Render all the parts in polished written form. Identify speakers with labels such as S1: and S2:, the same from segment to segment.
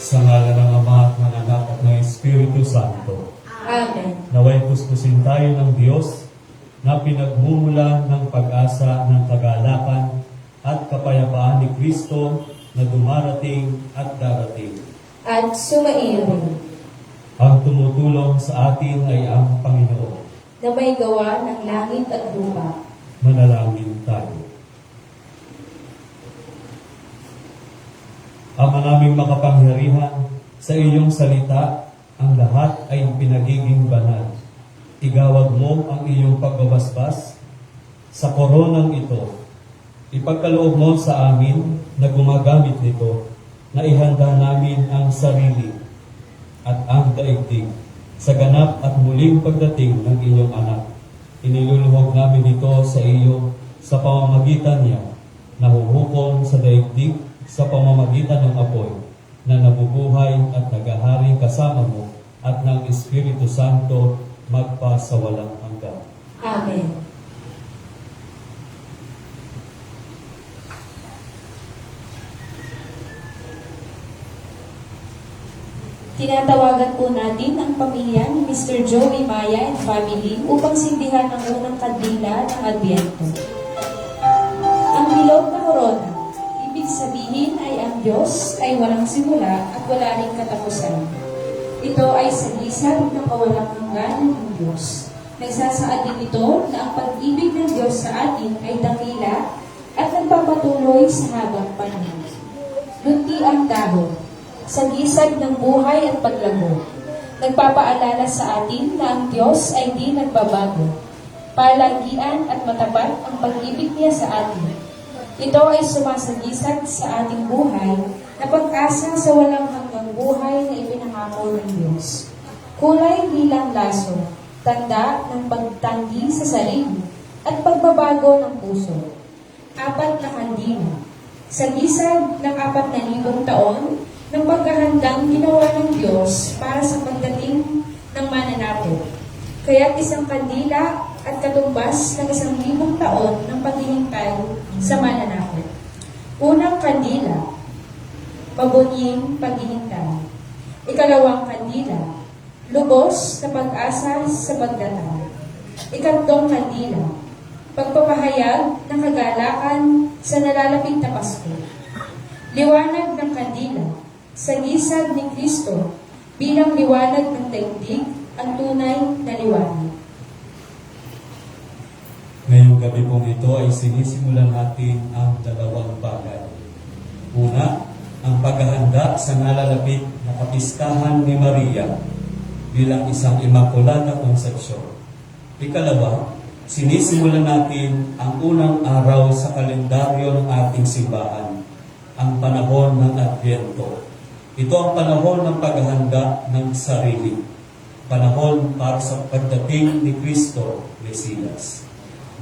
S1: Sa ngalan ng Ama at ng Anak at ng Espiritu Santo.
S2: Amen.
S1: Naway puspusin tayo ng Diyos na pinagmumula ng pag-asa ng kagalakan at kapayapaan ni Kristo na dumarating at darating.
S2: At sumairin
S1: Ang tumutulong sa atin ay ang Panginoon.
S2: na may gawa ng langit at lupa.
S1: Manalangin tayo. Ama naming makapangyarihan, sa iyong salita, ang lahat ay pinagiging banal. Igawad mo ang iyong pagbabasbas sa koronang ito. Ipagkaloob mo sa amin na gumagamit nito, na ihanda namin ang sarili at ang daigdig sa ganap at muling pagdating ng iyong anak. Iniluluhog namin ito sa iyo sa pamamagitan niya, na huhukom sa daigdig sa pamamagitan ng apoy na nabubuhay at nagahari kasama mo at ng Espiritu Santo magpa sa walang hanggan.
S2: Amen. Tinatawagan po natin ang pamilya ni Mr. Joey Maya and family upang sindihan ang unang kandila ng Adbyento. Ang bilog na korona, ibig sabihin ay ang Diyos ay walang simula at wala ring katapusan. Ito ay sagisag ng kawalang hanggan ng Diyos. Nagsasaad din ito na ang pag-ibig ng Diyos sa atin ay dakila at nagpapatuloy sa habang panahon. Lunti ang dahon, sagisag ng buhay at paglago. Nagpapaalala sa atin na ang Diyos ay di nagbabago. Palagian at matapat ang pag-ibig niya sa atin. Ito ay sumasagisag sa ating buhay na pag-asa sa walang hanggang buhay na ipinangako ng Diyos. Kulay bilang laso, tanda ng pagtanggi sa sarili at pagbabago ng puso. 4 na kandila, sagisag ng 4,000 taon ng paghahandang ginawa ng Diyos para sa pagdating ng mananapo. Kaya't isang kandila at katumbas ng 1,000 taon ng paghihintay sa mananapo. Unang kandila, mabunying paghihintay. Ikalawang kandila, lubos na pag-asa sa pagdatang. Ikatlong kandila, pagpapahayag ng kagalakan sa nalalapit na Pasko. Liwanag ng kandila, sagisag ni Kristo bilang liwanag ng daigdig, ang tunay na liwanag.
S1: Ngayong gabi pong ito ay sinisimulan natin ang dalawang bagay. Una, ang paghahanda sa nalalapit na kapistahan ni Maria bilang isang Immaculada Concepcion. Ikalawa, sinisimulan natin ang unang araw sa kalendaryo ng ating simbahan, ang panahon ng Adbyento. Ito ang panahon ng paghahanda ng sarili, panahon para sa pagdating ni Kristo, Mesiyas.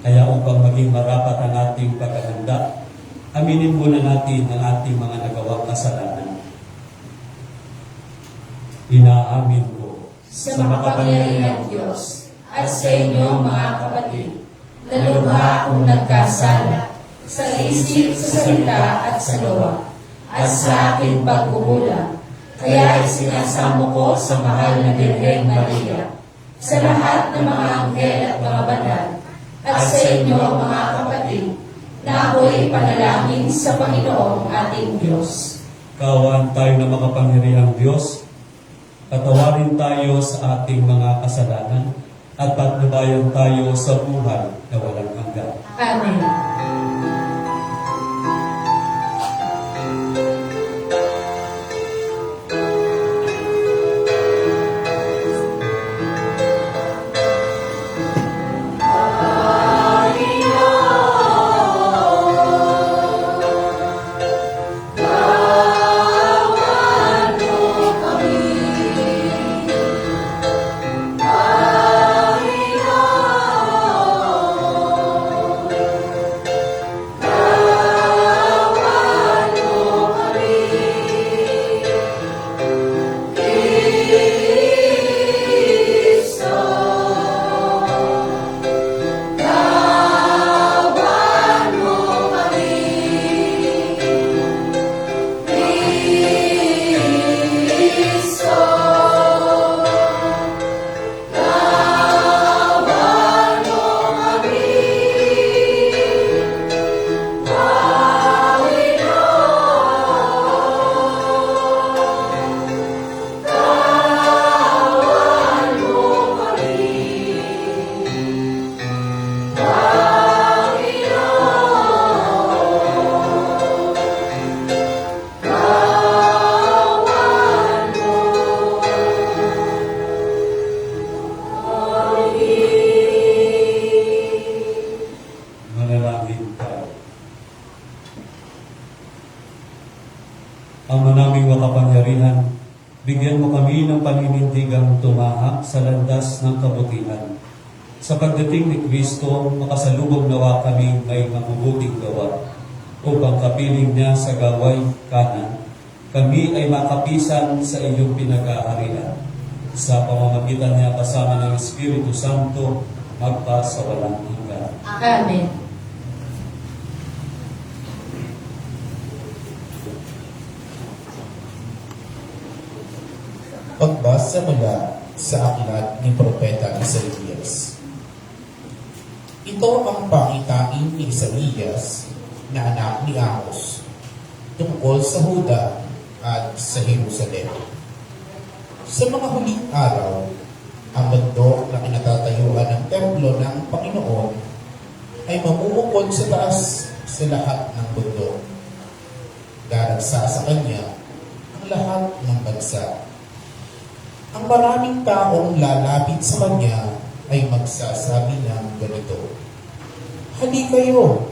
S1: Kaya upang maging marapat ang ating paghahanda, aminin muna natin ang ating mga nagawang kasalanan. Inaamin ko
S2: Sa makapangyarihang Diyos at sa inyo mga kapatid, na lubha akong nagkasala sa isip, sa salita at sa gawa, at sa aking pagkukulang. Kaya isinasamo ko sa mahal na Birhen Maria, sa lahat ng mga anghel at mga banal, at sa inyo, mga kapatid, na ako'y panalangin sa Panginoong ating Diyos.
S1: Kaawaan tayo na makapangyarihang Diyos, patawarin tayo sa ating mga kasalanan, at patnubayan tayo sa buhay na walang hanggan.
S2: Amen.
S1: Manalangin tayo. Ama naming makapangyarihan, bigyan mo kami ng paninindigang tumahak sa landas ng kabutihan. Sa pagdating ni Kristo, makasalubong nawa kami may mabubuting gawa, upang kapiling niya sa gaway kanan, kami ay makapisan sa iyong pinag-aarian. Sa pamamagitan niya kasama ng Espiritu Santo, magpa sa walang hanggan.
S2: Amen.
S3: Pagbasa mula sa aklat ni Propeta Isaías. Ito ang pangitain ni Isaías na anak ni Amos tungkol sa Huda at sa Jerusalem. Sa mga huling araw, ang bundok na kinatatayuan ng templo ng Panginoon ay mamuukod sa taas sa lahat ng bundok. Daragsa sa kanya ang lahat ng bansa. Ang maraming taong lalapit sa kanya ay magsasabi ng ganito, "Hali kayo,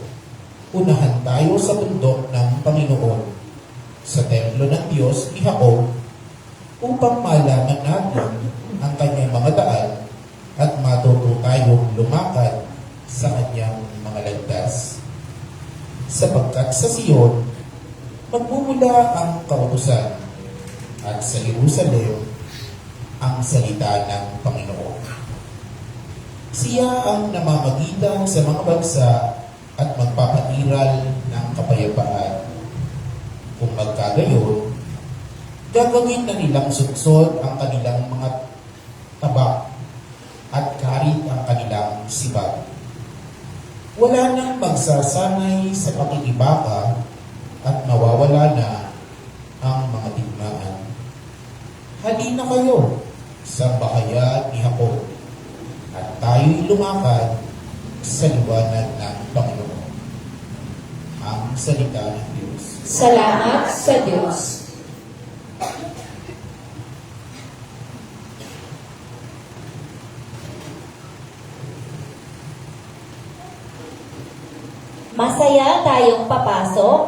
S3: unahan tayo sa bundok ng Panginoon, sa templo ng Diyos ni Jacob, upang malaman natin ang kanyang mga daan at matuto tayong lumakad sa kanyang mga landas. Sapagkat sa Sion, magmumula ang kautusan, at sa Jerusalem, ang salita ng Panginoon. Siya ang namamagitan sa mga bansa at magpapatiral ng kapayapaan. Kung magkagayon, gagawin na nilang suksod ang kanilang mga tabak at karit ang kanilang sibag. Wala nang magsasanay sa pakikibaka at mawawala na ang mga digmaan. Halina kayo sa bahayan ni Jacob at tayo'y lumakad sa liwanag ng Panginoon. Ang salita ng Diyos.
S2: Salamat sa Diyos.
S4: Masaya tayong papasok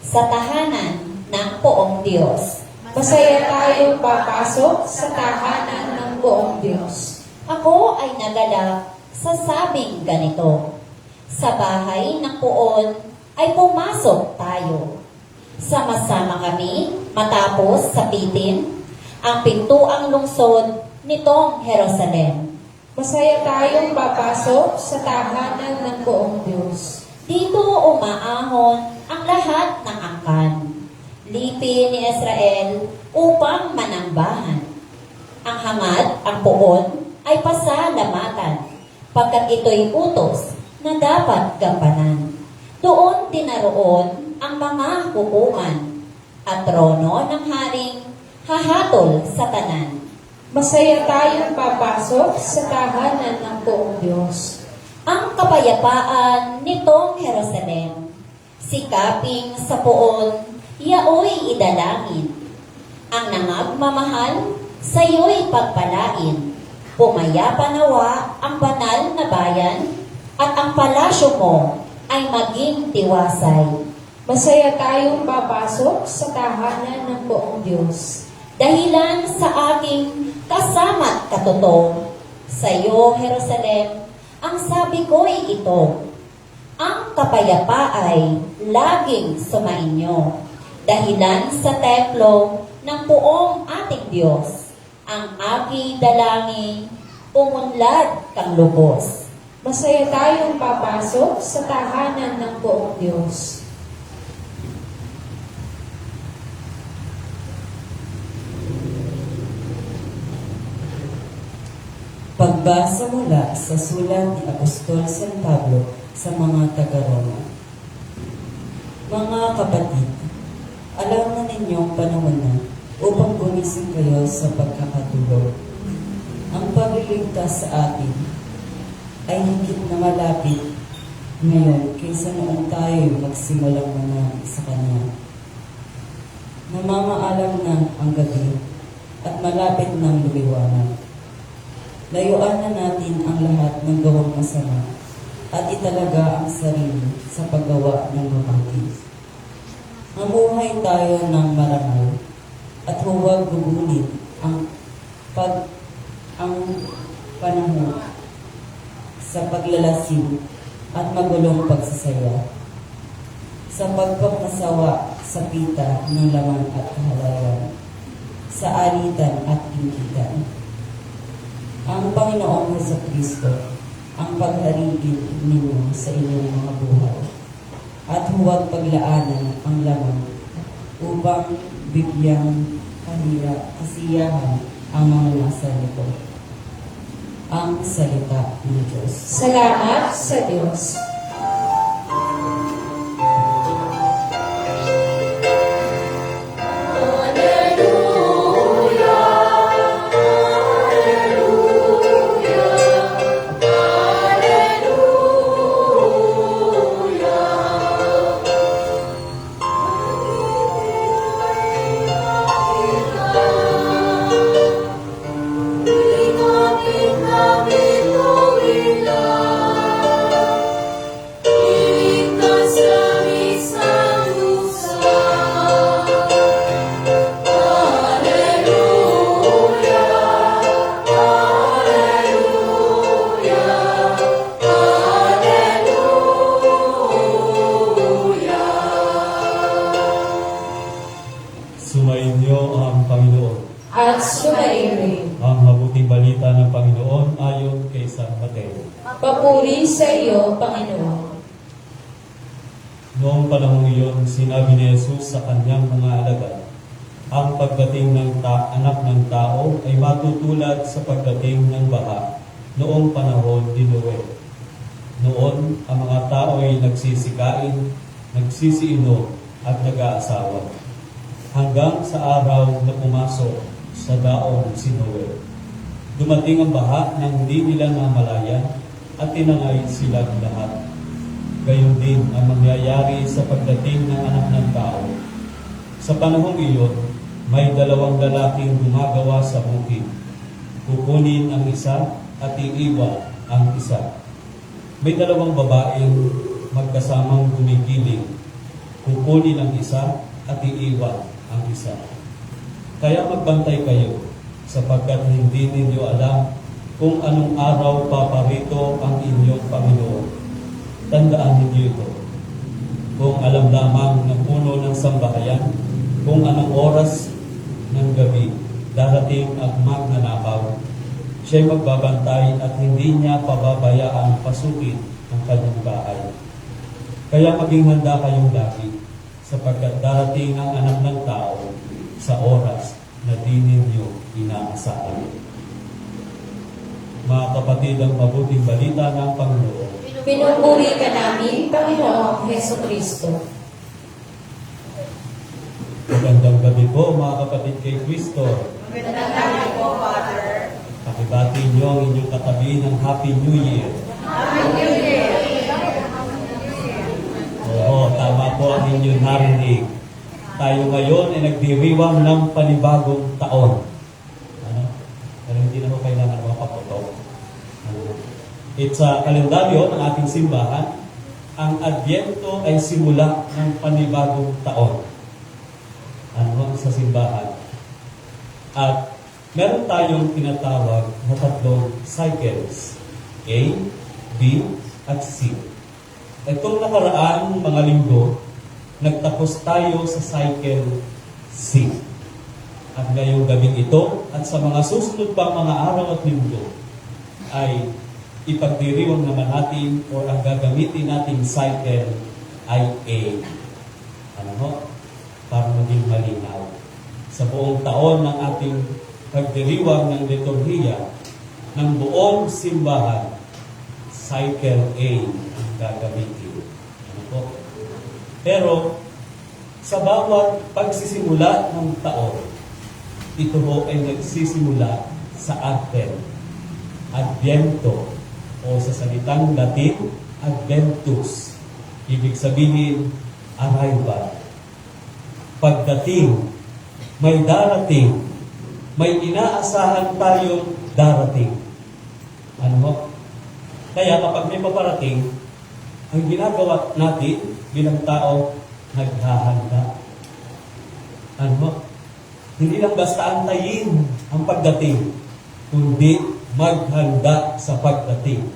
S4: sa tahanan ng Poong Diyos.
S2: Masaya tayong papasok sa tahanan ng buong Diyos.
S4: Ako ay nagalak sa sabing ganito. Sa bahay ng Poon ay pumasok tayo. Sama-sama kami matapos sapitin ang pintuang lungsod nitong Jerusalem.
S2: Masaya tayong papasok sa tahanan ng buong Diyos.
S4: Dito umaahon ang lahat ng angkan. Lipi ni Israel upang manambahan. Ang hangad, ang Poon, ay pasalamatan, pagkat ito'y utos na dapat gampanan. Doon tinaroon ang mga hukuman, at trono ng haring hahatol sa tanan.
S2: Masaya tayong papasok sa tahanan ng buong Diyos.
S4: Ang kapayapaan nitong Jerusalem, sikaping sa poon, yaoy idalangin. Ang nangagmamahal, sa'yo'y pagpalain. Pumayapa nawa ang banal na bayan, at ang palasyo mo ay maging tiwasay.
S2: Masaya tayong papasok sa tahanan ng buong Diyos.
S4: Dahilan sa aking kasama't katuto, sa iyo, Jerusalem, ang sabi ko'y ito, ang kapayapaan laging sumainyo. Dahilan sa templo ng buong ating Diyos, ang aking dalangin, umunlad kang lubos.
S2: Masaya tayong papasok sa tahanan ng buong Diyos.
S5: Pagbasa mula sa sulat ni Apostol San Pablo sa mga taga-Roma. Mga kapatid, alam na ninyong panahon na upang gumising kayo sa pagkakatulog. Ang pagliligtas sa atin ay higit na malapit ngayon kaysa noong tayo magsimulang mananalig sa Kanya. Namamaalam na ang gabi at malapit ng lumiwanag. Layuan na natin ang lahat ng gawang masama at italaga ang sarili sa paggawa ng mabuti. Mamuhay tayo ng marangal at huwag gugulit ang panahon sa paglalasing at magulong pagsasaya, sa pagpapnasawa sa pita ng laman at kahalayan, sa alitan at inggitan. Ang Panginoong Jesucristo ang paghariin ninyo sa inyong mga buhay, at huwag paglaanan ang laman upang bigyang kasiyahan ang mga nasa nito. Ang salita ng Diyos.
S2: Salamat sa Diyos.
S1: Sumainyo ang Panginoon.
S2: At sumairi.
S1: Ang mabuting balita ng Panginoon ayon kay San Mateo.
S2: Papuri sa iyo, Panginoon.
S1: Noong panahong iyon, sinabi ni Jesus sa kanyang mga alagad, ang pagdating ng anak ng tao ay matutulad sa pagdating ng baha noong panahon ni Noe. Noon, ang mga tao ay nagsisikain, nagsisiinom at nag-aasawa, hanggang sa araw na pumasok sa daong si Noe. Dumating ang baha nang hindi nila namalayan at tinangay silang lahat. Gayon din ang mangyayari sa pagdating ng anak ng tao. Sa panahong iyon, may dalawang lalaking gumagawa sa bukid. Kukunin ang isa at iiwan ang isa. May dalawang babaeng magkasamang gumigiling. Kukunin ang isa at iiwan ang isa. Kaya magbantay kayo, sapagkat hindi ninyo alam kung anong araw paparito ang inyong Panginoon. Tandaan ninyo ito. Kung alam lamang ng puno ng sambahayan, kung anong oras ng gabi darating at magnanakaw, siya'y magbabantay at hindi niya pababayaan pasukin ang kanyang bahay. Kaya maging handa kayong lagi, sapagkat darating ang anak ng tao sa oras na di ninyo inaasahan. Mga kapatid, ang mabuting balita ng Panginoon.
S2: Pinupuri ka namin, Panginoong Heso Kristo.
S1: Magandang gabi po mga kapatid kay Kristo. Pakibati niyo ang inyong katabi ng Happy New Year. Oo, tama po ang inyong narinig. Tayo ngayon ay nagdiriwang ng panibagong taon. Ano? Pero hindi na po kailangan mga paputok. It's a kalendaryo ng ating simbahan. Ang Adbyento ay simula ng panibagong taon. Ano sa simbahan. At meron tayong tinatawag na tatlong cycles. A, B, at C. Itong nakaraang mga linggo, nagtapos tayo sa cycle C. At ngayong gabing ito, at sa mga susunod pang mga araw at linggo, ay ipagdiriwang naman natin o ang gagamitin nating cycle ay A. Ano ho? Para maging malinaw. Sa buong taon ng ating pagdiriwang ng liturhiya ng buong simbahan, cycle A ang gagamitin. Ano po? Pero, sa bawat pagsisimula ng taon, ito ho ay nagsisimula sa Advent. Adviento, o sa salitang Latin, Adventus. Ibig sabihin, arrival. Pagdating, may darating, may inaasahan tayong darating. Ano mo? Kaya kapag may paparating, ang ginagawa natin bilang tao, naghahanda. Ano mo? Hindi lang basta antayin ang pagdating, kundi maghanda sa pagdating.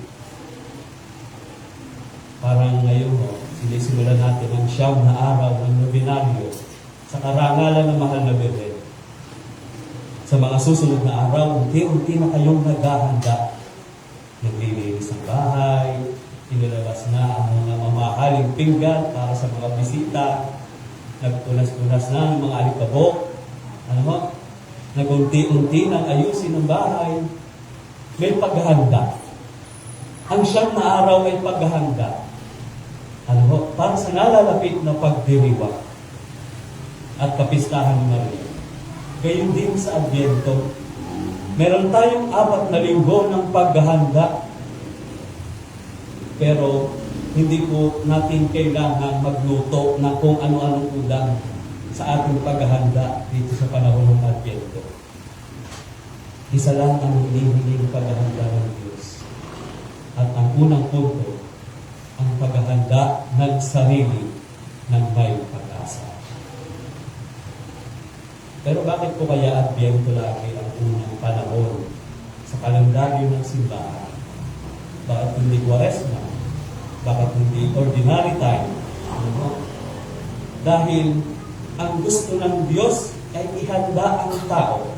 S1: Parang ngayon, sinisimulan natin ang siyam na araw ng nobinaryo sa karangalan ng mahal na Birhen. Sa mga susunod na araw, unti-unti na kayong naghahanda. Naglilinis ng bahay, inilabas na ang mga mamahaling pinggan para sa mga bisita, nagtunas-tunas na ng mga alikabok, ano mo? Nagunti-unti nang ayusin ang bahay. May paghahanda. Ang siyam na araw ay paghahanda. Ano mo? Para sa nalalapit na pagdiriwang at kapistahan ni Maria. Gayon din sa Adbyento. Meron tayong 4 na linggo ng paghahanda. Pero hindi po natin kailangan magluto na kung ano-anong ulam sa ating paghahanda dito sa panahon ng Adbyento. Isa lang ang hinihiling paghahanda ng Diyos. At ang unang punto, ang paghahanda ng sarili ng may pag-asa. Pero bakit po kaya Adbyento lagi ang unang panahon sa kalendaryo ng simbahan? Bakit hindi Quaresma? Bakit hindi ordinary time? Ano? Dahil ang gusto ng Diyos ay ihanda ang tao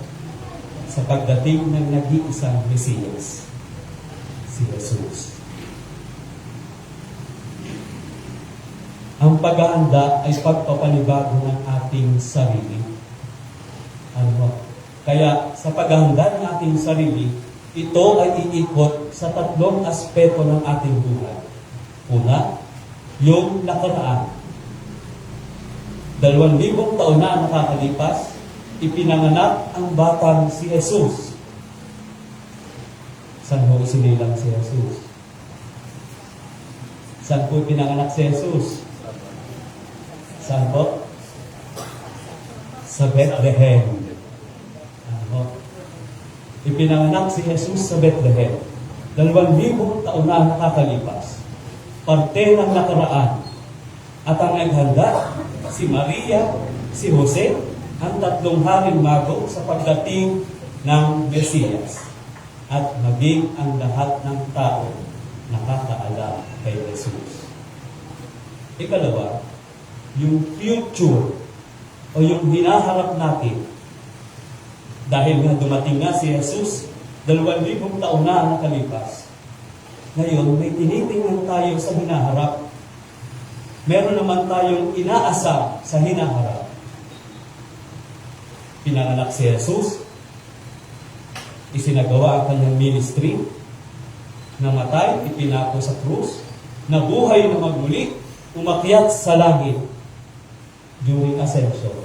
S1: sa pagdating ng nag-iisang Mesiyas, si Jesus. Ang paghahanda ay pagpapanibago ng ating sarili. Ano? Kaya sa paghahanda ng ating sarili, ito ay iikot sa 3 aspeto ng ating buhay. Una, yung nakaraan. 2,000 taon na nakakalipas, ipinanganak ang batang si Jesus. Saan mo isinilang si Jesus? Saan po pinanganak si Jesus? Saan po? Sa Bethlehem. Ano? Ipinanganak si Jesus sa Bethlehem. 2,000 taon na nakakalipas. Parte ng nakaraan. At ang naghanda, si Maria, si Jose, ang 3 haring mago sa pagdating ng Mesiyas. At maging ang lahat ng tao nakakaalam kay Jesus. Ikalawa, yung future o yung hinaharap natin. Dahil nga dumating nga si Jesus, 2,000 taon na ang nakalipas. Ngayon, may tinitingnan tayo sa hinaharap. Meron naman tayong inaasam sa hinaharap. Pinanganak si Jesus, isinagawa ang kanyang ministry, namatay, ipinako sa krus, nabuhay na magmuli, umakyat sa langit during ascension.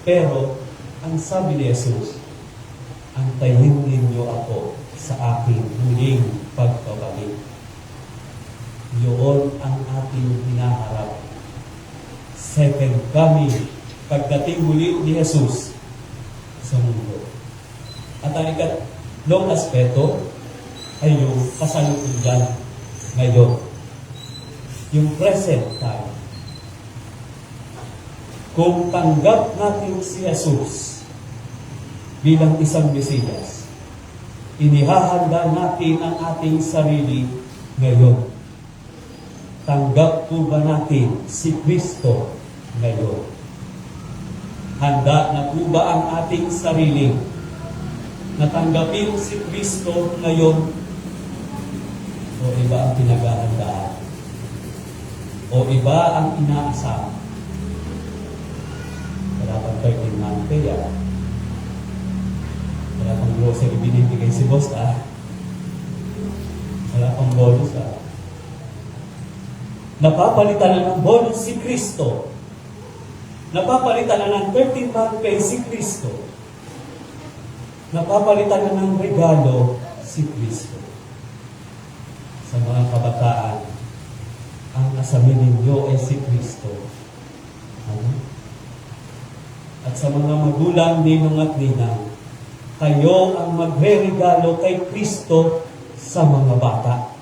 S1: Pero, ang sabi ni Jesus, antayin ninyo ako sa aking muling pagbabalik. Yun ang ating hinaharap. Second coming, pagdating muli ni Jesus sa mundo. At ang ikatlong aspeto ay yung kasalukuyan ngayon. Yung present time. Kung tanggap natin si Jesus bilang isang Mesiyas, inihahanda natin ang ating sarili ngayon. Tanggap po ba natin si Kristo ngayon? Handa na po ba ang ating sarili na tanggapin si Kristo ngayon? O iba ang pinaghahandaan? O iba ang inaasam? Wala pang 13 month pay, wala pang grocery binibigay si boss, wala pang bonus, Napapalitan na ng bonus si Kristo. Napapalitan na ng 13 month pay si Kristo. Napapalitan na ng regalo si Kristo. Sa mga kabataan, ang asamin ninyo ay si Kristo. At sa mga magulang, ninong at ninang, kayo ang magre-regalo kay Kristo sa mga bata.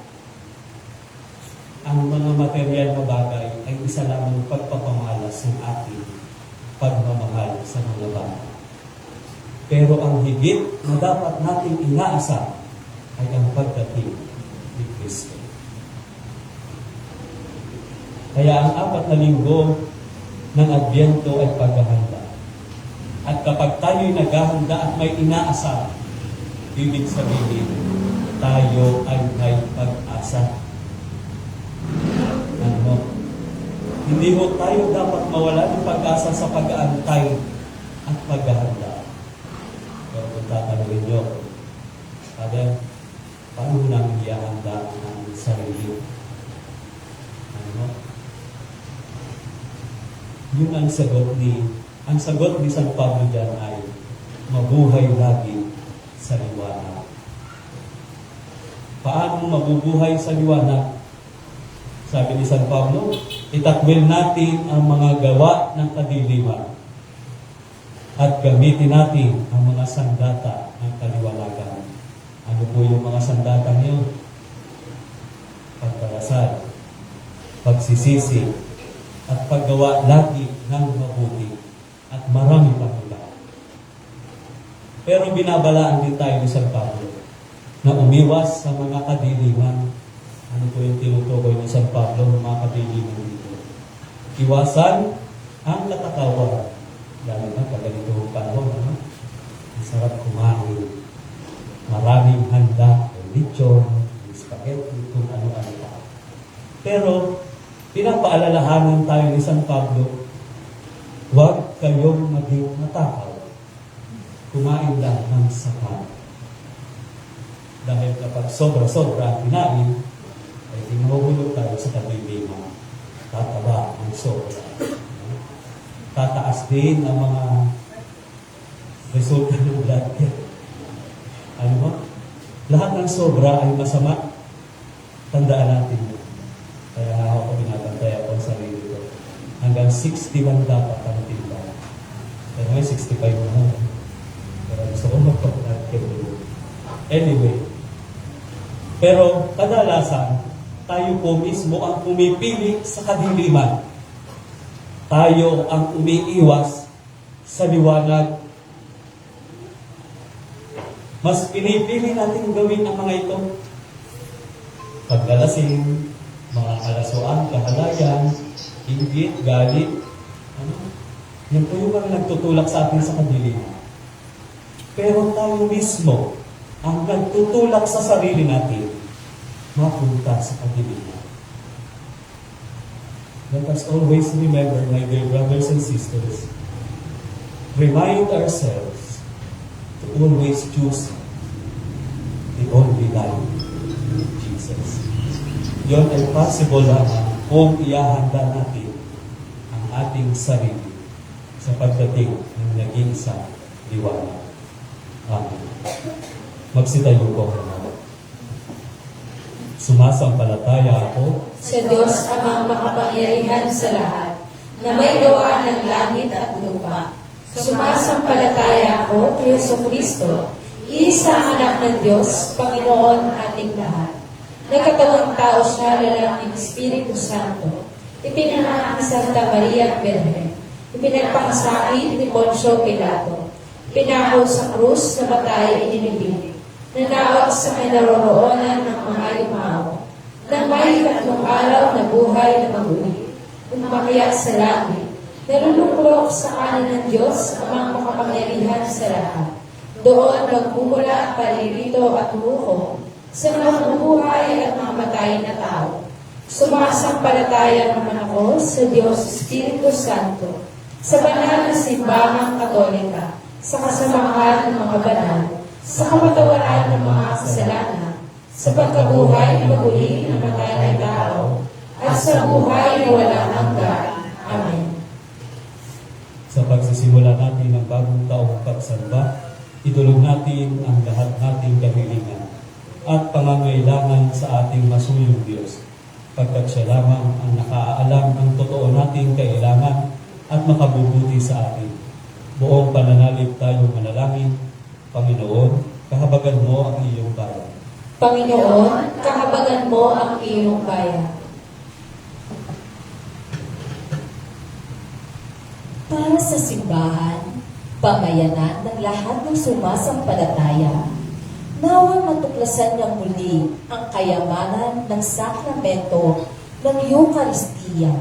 S1: Ang mga material na bagay ay isa lamang pagpapamalas ng ating pagmamahal sa mga bata. Pero ang higit na dapat nating inaasam ay ang pagdating ni Kristo. Kaya ang 4 na linggo ng Adbyento ay paghahanda. At kapag tayo'y naghahanda at may inaasam, ibig sabihin, tayo ay may pag-asa. Hindi mo tayo dapat mawala ng pag-asa sa pag-aantay at paghahanda. Pero kung tatanungin nyo, Father, paano namin ihahanda ang sarili? Yun ang sagot ni San Pablo dyan ay mabuhay lagi sa liwanag. Paano mabubuhay sa liwanag? Sabi ni San Pablo, itakwil natin ang mga gawa ng kadiliman at gamitin natin ang mga sandata ng kaliwanagan. Ano po yung mga sandata niyo? Pagdarasal, pagsisisi, at paggawa lagi ng mabuti at marami pa nila. Pero binabalaan din tayo ni San Pablo na umiwas sa mga kadiliman. Ano po yung tinutukoy ni San Pablo ng mga kadiliman dito? Iwasan ang katakawan. Lalo na pag ganito panahon, masarap kumain. Maraming handa, lechon, spaghetti, kung ano-ano pa. Pero, pinapaalalahanan tayo ni San Pablo, huwag kayong maging matakaw. Kumain lang ng sapat. Dahil kapag sobra-sobra ang kinain, ay inuhulog tayo sa kadiliman. Tataba ang sobra. Tataas din ang mga resulta ng blood test. Ano ba? Lahat ng sobra ay masama. Tandaan natin yun. Kaya nga ako pinatantay ako sa sarili ko. Hanggang 61 dapat ang timbang. Pero may 65 na. Pero gusto ko magpapagod kayo. Anyway. Pero kadalasan, tayo po mismo ang pumipili sa kadiliman. Tayo ang umiiwas sa liwanag. Mas pinipili natin gawin ang mga ito. Paglalasing, mga kalasuan, kahalayan, inggit, galit. Yan po yung mga nagtutulak sa atin sa kadiliman. Pero tayo mismo ang nagtutulak sa sarili natin mapunta sa kadiliman. Let us always remember, my dear brothers and sisters, remind ourselves to always choose the only light. Jesus. Yun ay possible lamang kung ihahanda natin ang ating sarili sa pagdating ng nag-iisang liwanag. Amen. Magsitayo po. Sumasampalataya ako
S2: Sa Diyos amang makapangyarihan sa lahat, na may gawa ng langit at lupa. Sumasampalataya ako kay Yesu Kristo, isa ang anak ng Diyos, Panginoon ating lahat. Nagkatawang tao siya lalaking Espiritu Santo. Ipinanganak ni Santa Maria at Birhen. Ipinagpakasakit ni Poncio Pilato. Pinako sa krus na batay inilibig. Nanaot sa kinaroroonan ng mga yumao. Nang may tatlong araw na buhay na maguli. Umakyat sa langit. Naluluklok sa kanan ng Diyos ang mga makapangyarihan sa lahat. Doon magmumula ang palilito at luho sa mga buhay at mga matay na tao. Sumasampalataya naman ako sa Diyos Espiritu Santo, sa banal na simbahang Katolika, sa kasamahan ng mga banal, sa kapatawaran ng mga kasalanan, sa pagkabuhay na maguli ng matay na tao, at sa buhay na walang hanggan. Amen.
S1: sa pagsisimula natin ng bagong taong pagsamba, itulog natin ang lahat nating kahilingan at pangangailangan sa ating masuyong Diyos, pagkat siya lamang ang nakaalam ng totoo nating kailangan at makabubuti sa atin. Buong pananalig tayo manalangin. Panginoon, kahabagan mo ang iyong bayan.
S2: Panginoon, kahabagan mo ang iyong bayan.
S4: Para sa simbahan, pamayanan ng lahat ng sumasampalataya, nawang matuklasan niyang muli ang kayamanan ng sakramento ng Eucharistia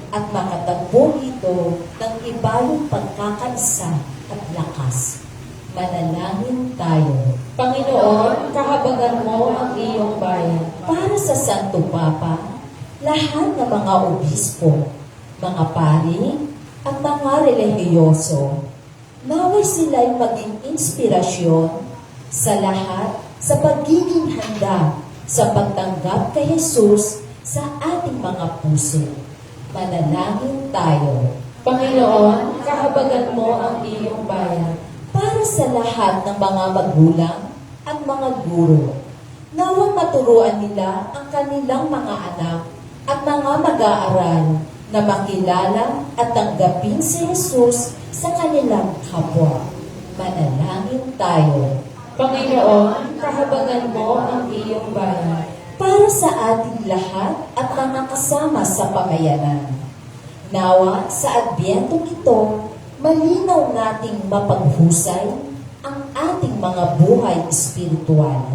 S4: at makatagpo ito ng ibayong pagkakaisa at lakas. Manalangin tayo.
S2: Panginoon, kahabagan mo ang iyong bayan.
S4: Para sa Santo Papa, lahat ng mga obispo, mga pari, at mga relihiyoso, naway sila'y maging inspirasyon sa lahat sa pagiging handa sa pagtanggap kay Jesus sa ating mga puso. Manalangin tayo.
S2: Panginoon, kahabagan mo ang iyong bayan.
S4: Para sa lahat ng mga magulang at mga guro, nawang maturuan nila ang kanilang mga anak at mga mag-aaral na makilala at tanggapin si Jesus sa kanilang kapwa. Manalangin tayo.
S2: Panginoon, kahabagan mo ang iyong bayan.
S4: Para sa ating lahat at mga kasama sa pamayanan, nawa sa Adbyentong ito, malinaw nating mapaghusay ang ating mga buhay espiritual.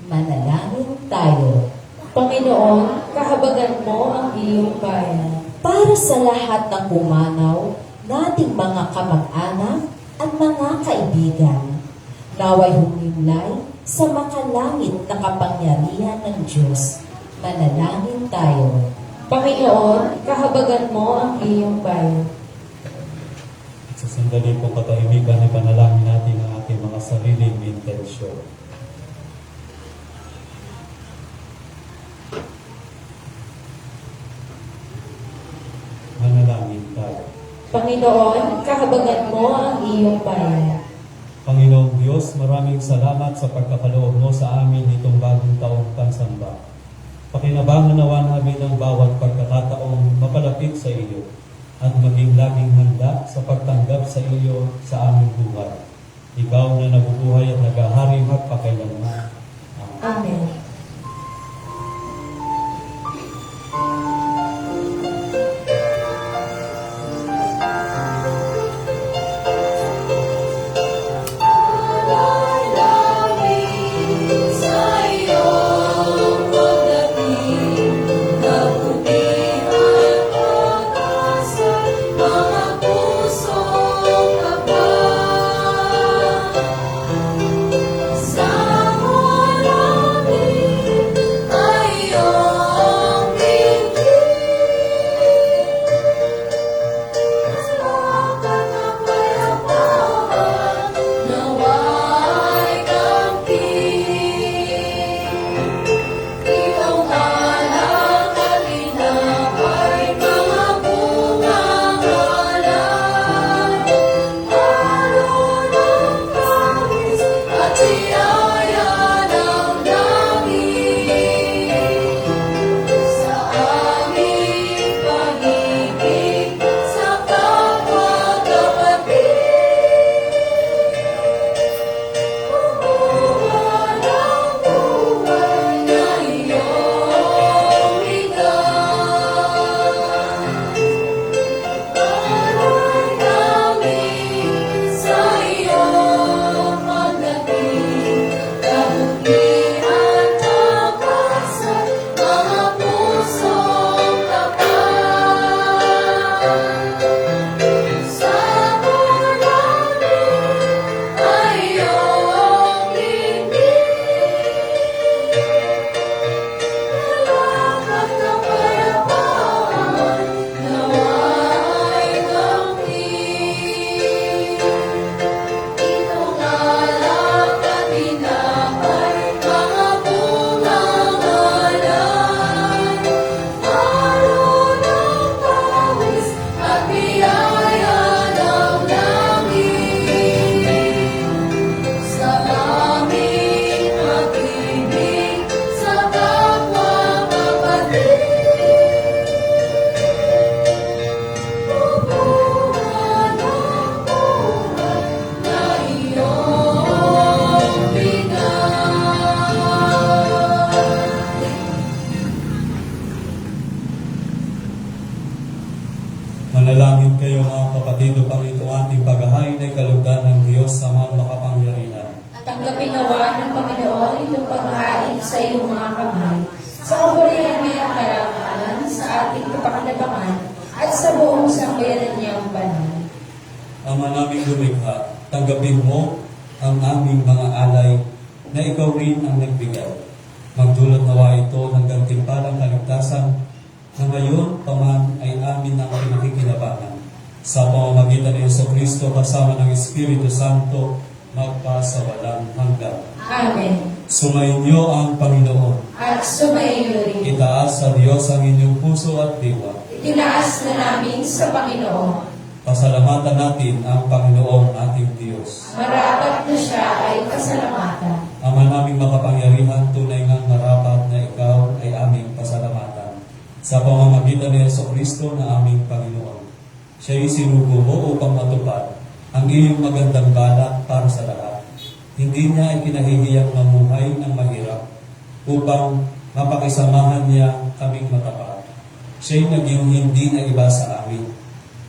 S4: Manalangin tayo.
S2: Panginoon, kahabagan mo ang iyong bayan.
S4: Para sa lahat ng pumanaw, nating mga kamag-anak at mga kaibigan, naway humimlay sa makalangit na kapangyarihan ng Diyos. Manalangin tayo.
S2: Panginoon, kahabagan mo ang iyong bayan.
S1: Sa sandali po katahimikan, ipanalangin natin ang ating mga sariling intensyon. Manalangin tayo.
S2: Panginoon, kahabagan mo ang iyong bayan.
S1: Panginoong Diyos, maraming salamat sa pagkakaloob mo sa amin itong bagong taong pansamba. Pakinabangan nawa namin ang bawat pagkakataong mapalapit sa iyo at maging laging handa sa pagtanggap sa iyo sa aming buhay. Ikaw na nabubuhay at nag-ahari magpakailanman. Amen.
S2: Amen.
S6: Sa
S1: Manalangin kayo mga kapatid upang ito ating paghahain ay kalugdan ng Diyos sa mga makapangyarihan.
S2: At tanggapin nawa ng Panginoon itong paghahain sa iyong mga kamay. Sa kaburihan may ang karangalan sa ating kapakinabangan at sa buong sambayanan niyang banal.
S1: Ama naming lumikha, tanggapin mo ang aming mga alay na ikaw rin ang nagbigay. Magdulot nawa ito ng gantimpalang kaligtasan na ngayon paman ay amin ang pinakikinabangan. Sa pamamagitan ng Jesucristo kasama ng Espiritu Santo, magpasawalang hanggan.
S2: Amen.
S1: Sumainyo ang Panginoon.
S2: At sumainyo rin.
S1: Itaas sa Diyos ang inyong puso at diwa.
S2: Itinaas na namin sa Panginoon.
S1: Pasalamatan natin ang Panginoong ating Diyos.
S2: Marapat na siya ay pasalamatan.
S1: Ama naming makapangyarihan, tunay ngang marapat na ikaw ay aming pasalamatan. Sa pamamagitan ni Jesucristo na aming Panginoon. Siya'y sinugo mo upang matupad ang iyong magandang balak para sa lahat. Hindi niya ay pinahihiyang mamuhay ng mahirap upang mapakisamahan niya kaming matapat. Siya'y naging hindi na iba sa amin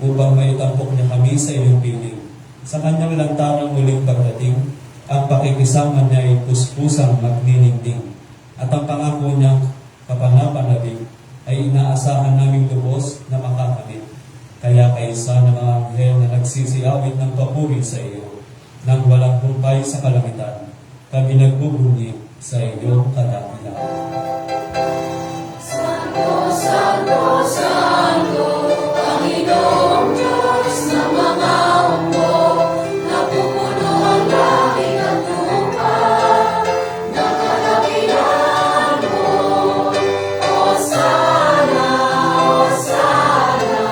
S1: upang maitampok niya kami sa iyong piling. Sa kanyang lantarang muling pagdating, ang pakikisama niya ay puspusang magniningning at ang pangako niyang kapanapanabik ay inaasahan naming lubos na makakamit. Kaya kaysa ng mga anghel na nagsisiawit ng papuri sa iyo, nang walang humpay sa kalangitan, kami nagbubunyi sa iyong kadakilaan.
S2: Santo, Santo, Santo, Panginoong Diyos ng mga hukbo, napupuno ang langit at lupa, nakalakihan mo. Hosana, Hosana,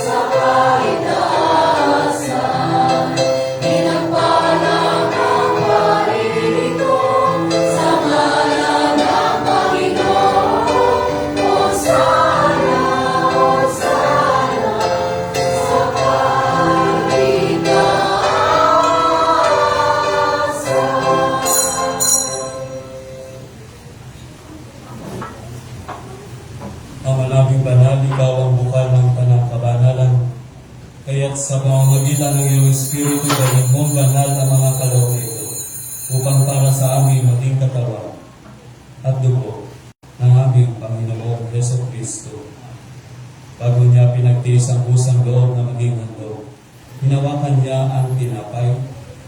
S2: sa kaitaasan, pinagpalang ang paririto, sa ngalan ng Panginoon. Hosana, Hosana, sa
S1: Ama naming banal, ikaw ang bukal ng tanang kabanalan. Kaya't sa pamamagitan ng iyong Espiritu, gawin mong banal ang mga kaloob ito, upang para sa amin maging katawan at dugo ng aming Panginoong Jesucristo. Bago niya pinagtiis ang pusang loob na maging handog, hinawakan niya ang tinapay,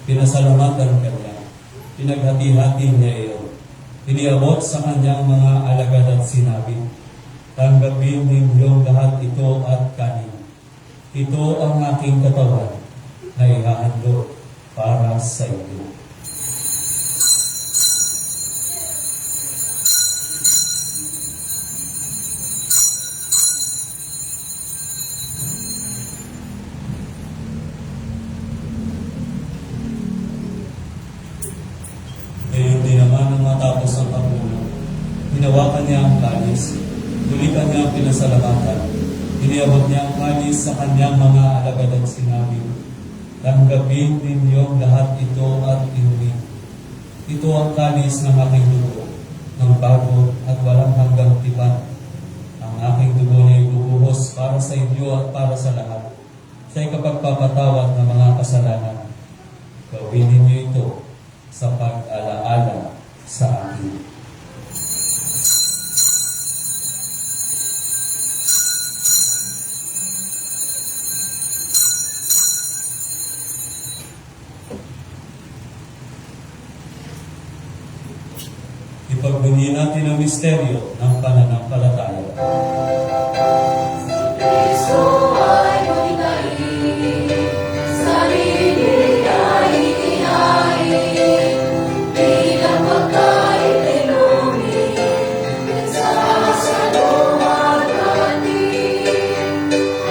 S1: pinasalamatan kanya, pinaghati-hati niya iyon, iniabot sa kanyang mga alagad at sinabi, tanggapin ninyong lahat ito at kanin. Ito ang aking katawan na ihahandog para sa inyo. Gayon din naman nang matapos ang pagmulong, hinawakan niya ang kalis, tulikan niya ang pinasalamatan, iniabot niya ang kalis sa kanyang mga alagad at sinabi, tanggapin ninyong lahat ito at inumin. Ito ang kalis ng aking dugo, ng bago at walang hanggang tipan. Ang aking dugo niya ibubuhos para sa inyo at para sa lahat, sa ikapagpapatawad ng mga kasalanan. Gawin ninyo ito sa pag-alaala sa akin. Ipagbunyi natin ang misteryo ng pananampalataya.
S2: Kristo ay lumitahin, sarili ay itinahin, bilang pagkain ay lumit, sa lumaganit,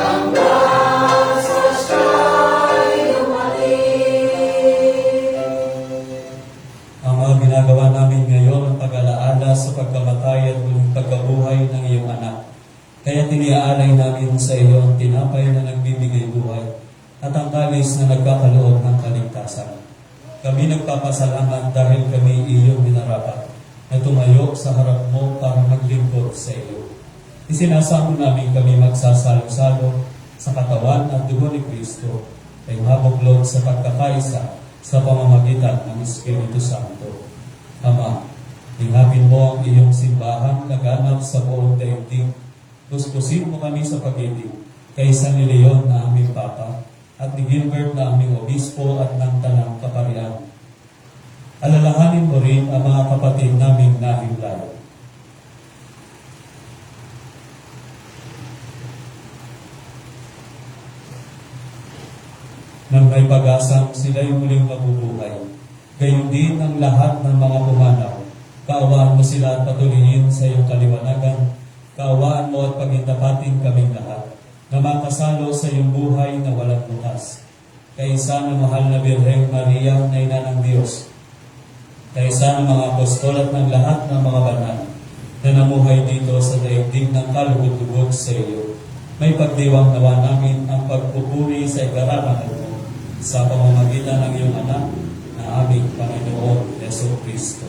S2: hanggang sa siya'y lumalit.
S1: Ang mga ginagawa namin ngayon ang pag-alaala sa pagkamatay at muling pagkabuhay ng iyong anak. Kaya tiniaalay namin sa iyo ang tinapay na nagbibigay buhay at ang kalis na nagkakaloob ng kaligtasan. Kami nagpapasalamat dahil kami iyong minarapat na tumayo sa harap mo para maglingkod sa iyo. Isinasamo namin kami magsasalo-salo sa katawan at dugo ni Kristo ay mabuklod sa pagkakaisa sa pamamagitan ng Espiritu Santo. Ama, ingapin mo ang iyong simbahan laganap sa buong daigdig. Puspusin mo kami sa pag-ibig kay San Leon na aming Papa at ni Gilbert na aming Obispo at ng Tanang Kaparian. Alalahanin mo rin ang mga kapatid naming nahimlay. Nang may pag-asang sila'y muling mabubuhay, gayon din ang lahat ng mga pumanaw. Kaawaan mo sila at patuloyin sa iyong kaliwanagan. Kaawaan mo at pagindapatin kaming lahat na makasalo sa iyong buhay na walang bukas. Kaisa ng mahal na Birheng Maria na ina ng Diyos, kaisa ng mga apostol at ng lahat ng mga banal na namuhay dito sa daigdig ng kalugod-lugod sa iyo. May pagdiwang nawa namin ang pagpupuri sa ikararangan mo sa pamamagitan ng iyong anak na aming Panginoon Yesu Kristo.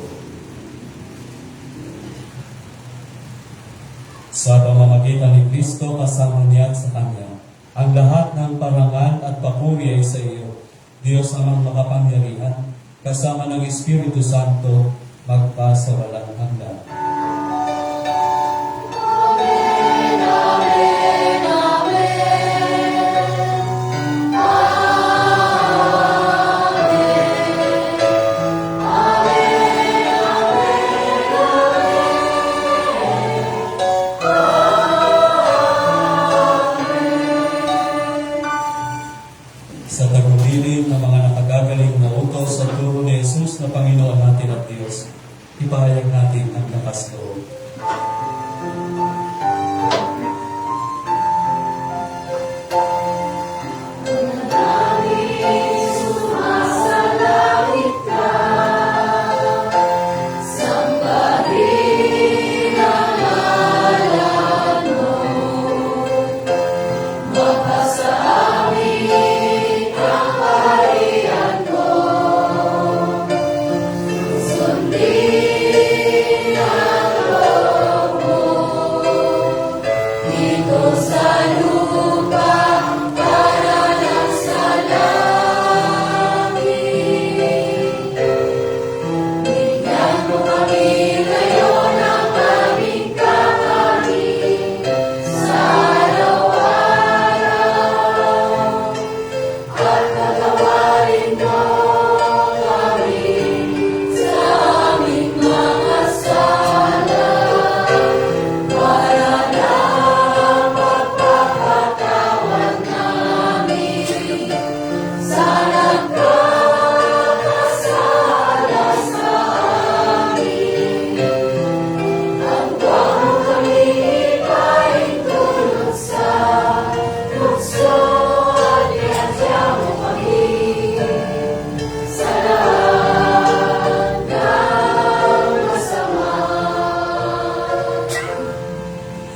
S1: Sa pamamagitan ni Kristo kasama niya at sa Kanya, ang lahat ng parangal at papuri ay sa iyo, Diyos amang makapangyarihan, kasama ng Espiritu Santo, magpa sa walang hanggan. Sa tagubilin ng mga nakagagaling na utos sa turo ni Jesus na Panginoon natin at Diyos, ipahayag natin ang lakas loob.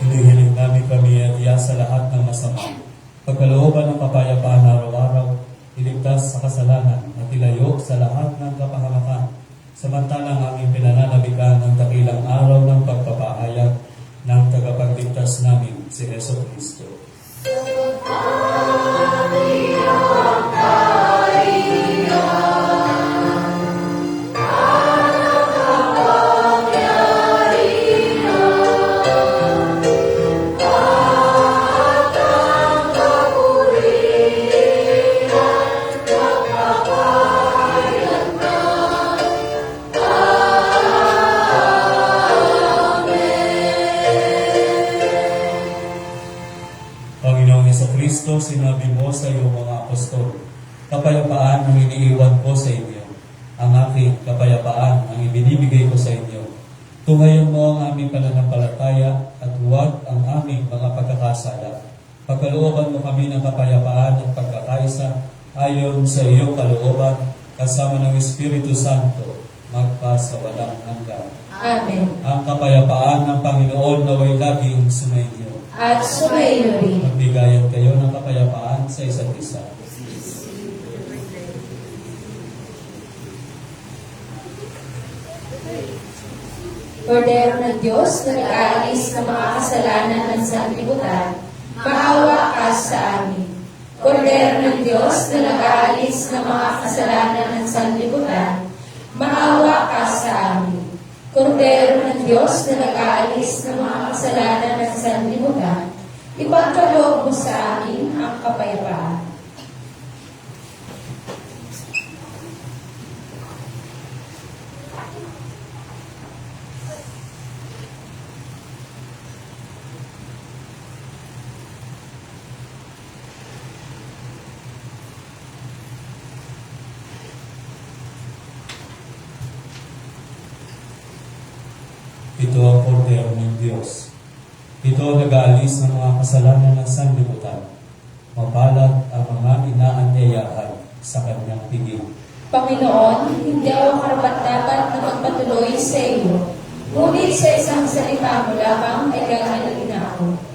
S1: Hinihiling namin kami at iya sa lahat ng masama. Pagkalooban ng kapayapaan araw-araw, iligtas sa kasalanan at ilayo sa lahat ng kapahamakan. Samantalang aming pinananabikan ng dakilang araw ng pagpapahayag ng tagapagligtas namin, si Yesu Kristo. Panginoong Jesucristo, sinabi mo sa iyong mga apostol, kapayapaan ang iniiwan ko sa inyo. Ang aking kapayapaan ang ibinibigay ko sa inyo. Tungayan mo ang aming pananampalataya at huwag ang aming mga pagkakasala. Pagkalooban mo kami ng kapayapaan at pagkakaisa ayon sa iyong kalooban kasama ng Espiritu Santo magpa sa walang hanggan.
S2: Amen.
S1: Ang kapayapaan ng Panginoon naway laging sumainyo.
S2: At sumayo rin.
S1: Magbigayan kayo ng kapayapaan sa isa't isa.
S2: Kordero ng Diyos na nag-aalis ng mga kasalanan ng sanlibutan, Maawa ka sa amin. Kordero ng Diyos na nag-aalis ng mga kasalanan ng sanlibutan, maawa ka sa amin. Kordero ng Diyos na nag-aalis ng mga kasalanan ng sanlibutan, ipagkaloob mo sa amin ang kapayapaan.
S1: Ito ang kordero ng Diyos. Ito ang nag-aalis ng mga kasalanan ng sanlibutan. Mapalad ang mga inaanyayahan sa kanyang piging.
S2: Panginoon, hindi ako karapat-dapat na magpatuloy sa iyo. Ngunit sa isang salita mo lamang ay gagalagin na ako.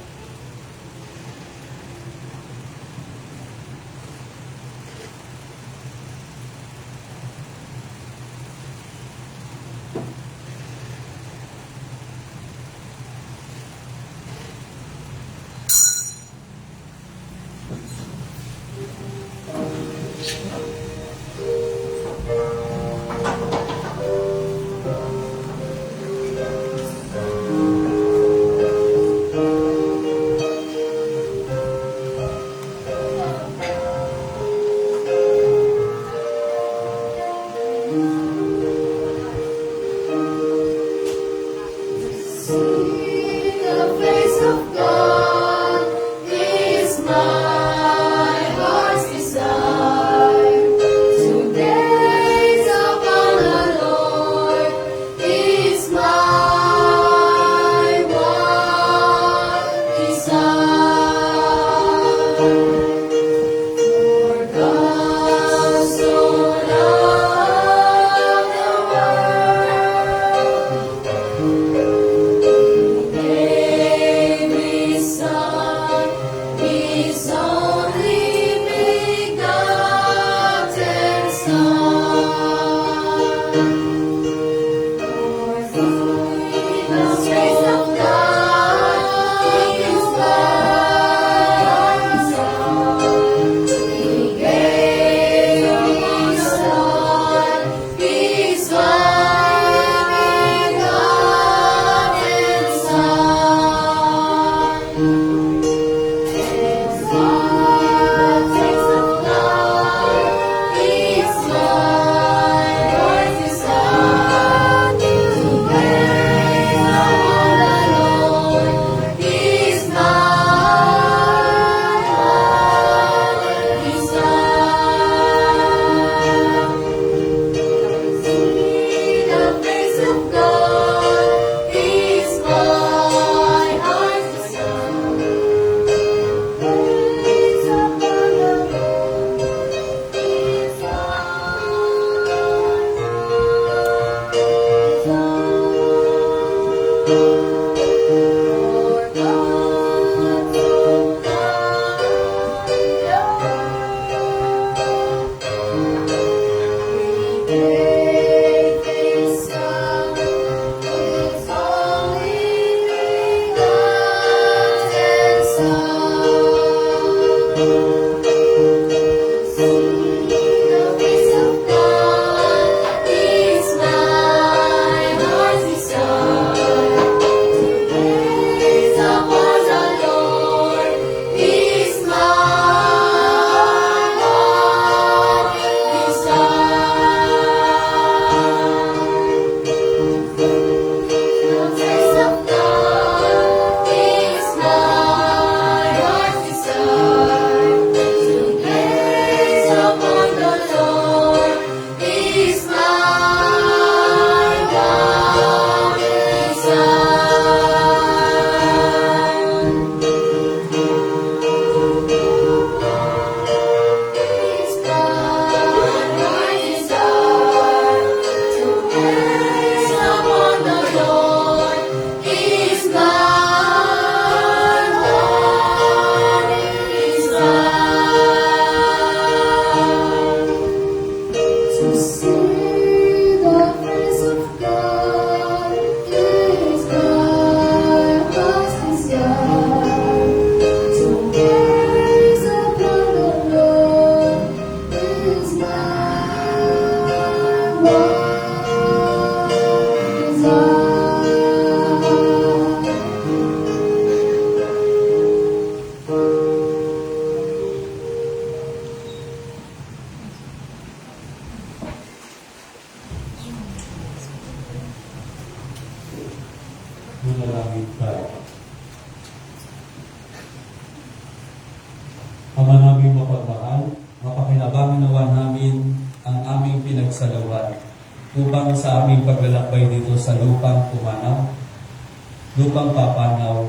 S1: Ama namin mapagmahal, mapakinabangan nawa namin ang aming pinagsalawan upang sa aming paglalakbay dito sa lupang pumanaw, lupang papanaw,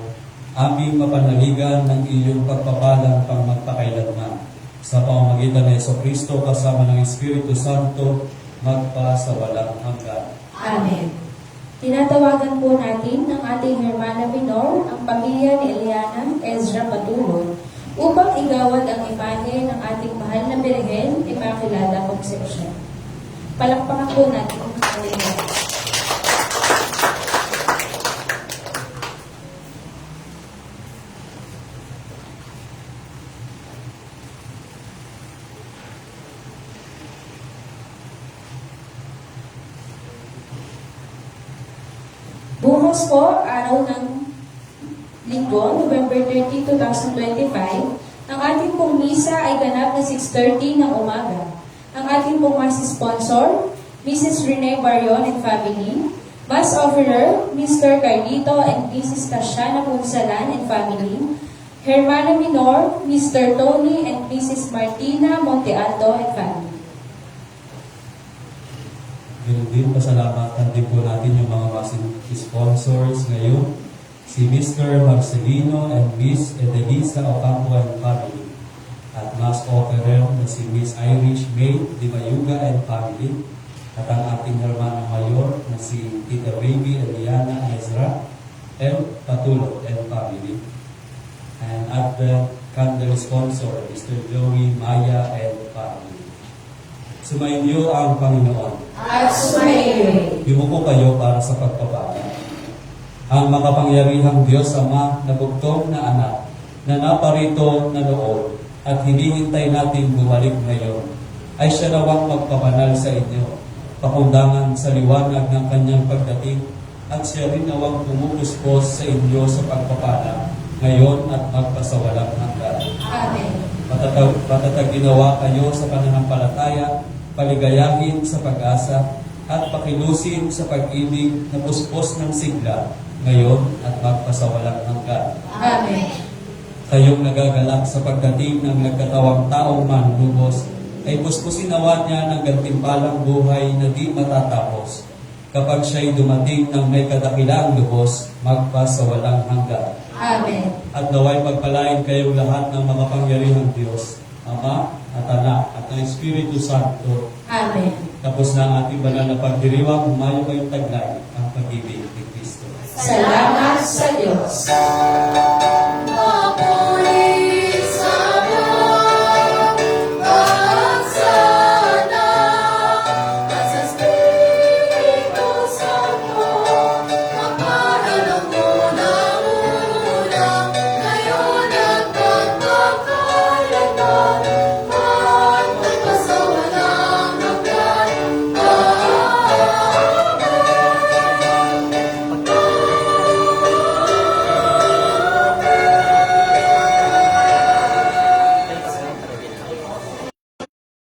S1: aming mapanaligan ng iyong pagpapalang pang magpakailanman. Sa pamamagitan ng Jesucristo kasama ng Espiritu Santo, magpa sa walang hanggan.
S2: Amen. Tinatawagan po natin ng ating Hermana Minor, ang pamilya ni Eliana Ezra Patuloy, upang igawad ang imahe ng ating mahal na Birhen, Immaculada Concepcion. Palakpakan po natin ang kanilang. Bukas po, araw ng Linggo, November 30, 2025, ang ating pong misa ay ganap na 6:30 ng umaga. Ang ating pong mass sponsor, Mrs. Rene Barrion and family. Mass offerer, Mr. Carlito and Mrs. Tatiana Punsalan and family. Hermana Minor, Mr. Tony and Mrs. Martina Montealdo and family.
S1: Ganun din, pasalamatan din po natin yung mga sponsors ngayon. Si Mr. Marcelino and Miss Edelisa Ocampo and family. At Mass Offerer na si Miss Irish May Di Mayuga and family. At ang ating hermana mayor na si Tita Baby Eliana Ezra and Patulo and family. And at the candle sponsor, Mr. Joey Maya and family. Sumayin niyo ang Panginoon.
S2: At sumayin.
S1: Yumuko kayo para sa pagpapala. Ang makapangyarihang Diyos Ama na bugtong na anak na naparito na loob at hinihintay nating bumalik ngayon ay siya nawang magpapanal sa inyo, pakundangan sa liwanag ng kanyang pagdating at siya rin nawang pumupuspos sa inyo sa pagpapala ngayon at magpasawalang hanggan.
S2: Amen.
S1: Patatag ginawa kayo sa pananampalataya, paligayahin sa pag-asa, at pakilusin sa pag-ibig na puspos ng sigla, ngayon at magpasawalang hanggan.
S2: Amen.
S1: Kayong nagagalak sa pagdating ng nagkatawang taong manlubos, ay puspusin nawa niya ng gantimpalang buhay na di matatapos. Kapag siya'y dumating ng may kadakilang lubos, magpasawalang hanggan.
S2: Amen.
S1: At naway pagpalain kayong lahat ng makapangyarihang Diyos, Ama at Anak at ng Espiritu Santo.
S2: Amen.
S1: Tapos na ang ating banal na pagdiriwang, humayo kayong taglay ang pag-ibig ni Kristo.
S2: Salamat sa Diyos.
S6: Ngayon at magpapakalan